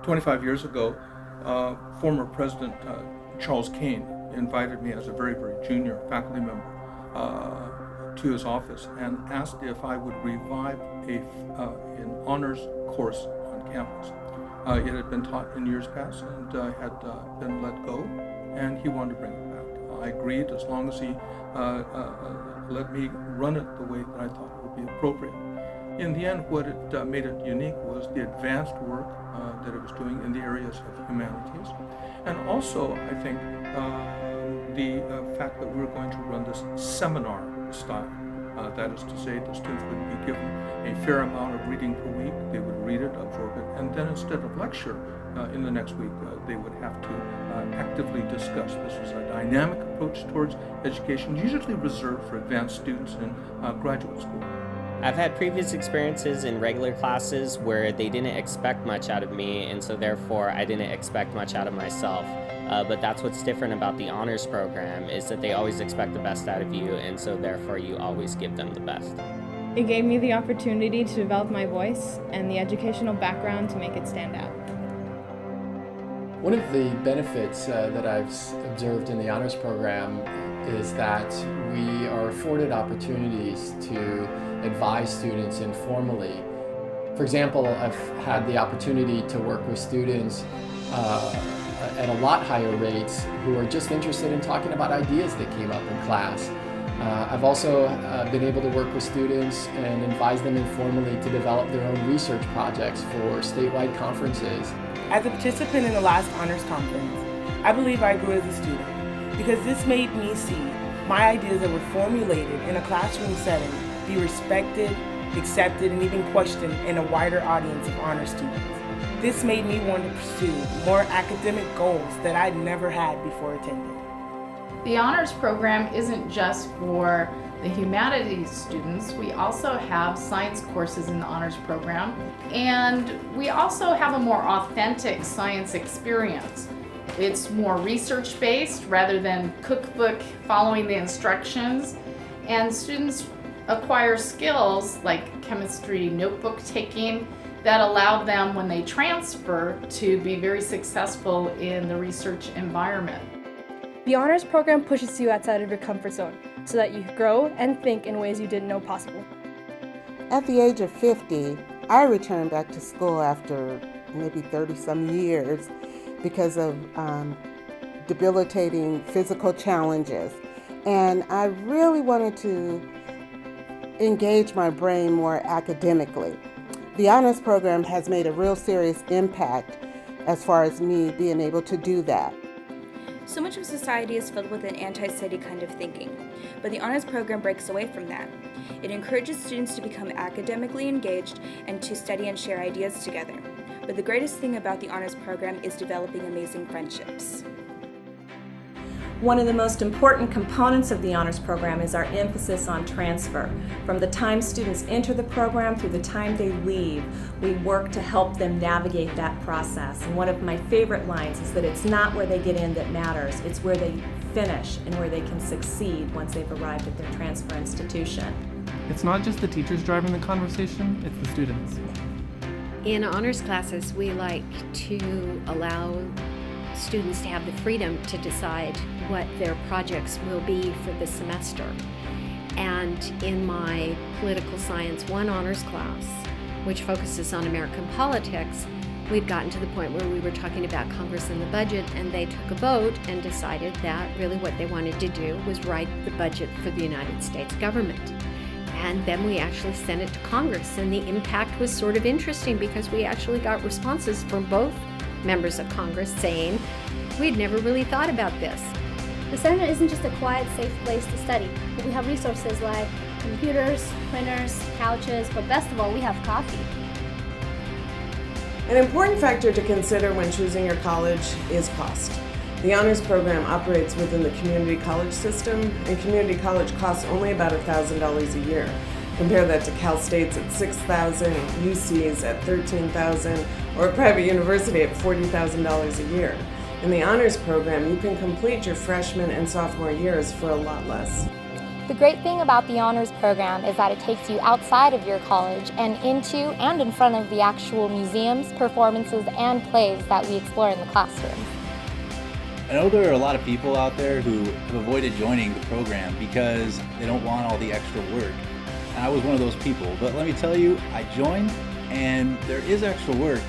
25 years ago, former President Charles Kane invited me as a very, very junior faculty member to his office and asked if I would revive an honors course on campus. It had been taught in years past and had been let go, and he wanted to bring it back. I agreed as long as he let me run it the way that I thought would be appropriate. In the end, what it made it unique was the advanced work that it was doing in the areas of humanities, and also, I think, the fact that we were going to run this seminar style. That is to say, the students would be given a fair amount of reading per week. They would read it, absorb it, and then instead of lecture in the next week, they would have to actively discuss. This was a dynamic approach towards education, usually reserved for advanced students in graduate school. I've had previous experiences in regular classes where they didn't expect much out of me, and so therefore I didn't expect much out of myself. But that's what's different about the honors program, is that they always expect the best out of you, and so therefore you always give them the best. It gave me the opportunity to develop my voice and the educational background to make it stand out. One of the benefits that I've observed in the honors program is that we are afforded opportunities to advise students informally. For example, I've had the opportunity to work with students at a lot higher rates who are just interested in talking about ideas that came up in class. I've also been able to work with students and advise them informally to develop their own research projects for statewide conferences. As a participant in the last honors conference, I believe I grew as a student because this made me see my ideas that were formulated in a classroom setting be respected, accepted, and even questioned in a wider audience of honor students. This made me want to pursue more academic goals that I'd never had before attending. The honors program isn't just for the humanities students. We also have science courses in the honors program, and we also have a more authentic science experience. It's more research-based rather than cookbook following the instructions, and students acquire skills like chemistry notebook taking that allow them, when they transfer, to be very successful in the research environment. The honors program pushes you outside of your comfort zone so that you grow and think in ways you didn't know possible. At the age of 50, I returned back to school after maybe 30-some years because of debilitating physical challenges. And I really wanted to engage my brain more academically. The honors program has made a real serious impact as far as me being able to do that. So much of society is filled with an anti-study kind of thinking, but the honors program breaks away from that. It encourages students to become academically engaged and to study and share ideas together. But the greatest thing about the honors program is developing amazing friendships. One of the most important components of the honors program is our emphasis on transfer. From the time students enter the program through the time they leave, we work to help them navigate that process. And one of my favorite lines is that it's not where they get in that matters, it's where they finish and where they can succeed once they've arrived at their transfer institution. It's not just the teachers driving the conversation, it's the students. In honors classes, we like to allow students to have the freedom to decide what their projects will be for the semester. And in my Political Science 1 honors class, which focuses on American politics, we'd gotten to the point where we were talking about Congress and the budget, and they took a vote and decided that really what they wanted to do was write the budget for the United States government. And then we actually sent it to Congress, and the impact was sort of interesting because we actually got responses from both members of Congress saying, we'd never really thought about this. The center isn't just a quiet, safe place to study, but we have resources like computers, printers, couches, but best of all, we have coffee. An important factor to consider when choosing your college is cost. The honors program operates within the community college system, and community college costs only about $1,000 a year. Compare that to Cal State's at $6,000, UC's at $13,000, or a private university at $40,000 a year. In the honors program, you can complete your freshman and sophomore years for a lot less. The great thing about the honors program is that it takes you outside of your college and into and in front of the actual museums, performances, and plays that we explore in the classroom. I know there are a lot of people out there who have avoided joining the program because they don't want all the extra work. And I was one of those people, but let me tell you, I joined and there is extra work,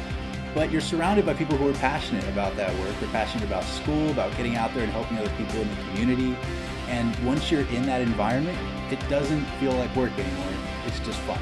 but you're surrounded by people who are passionate about that work. They're passionate about school, about getting out there and helping other people in the community. And once you're in that environment, it doesn't feel like work anymore. It's just fun.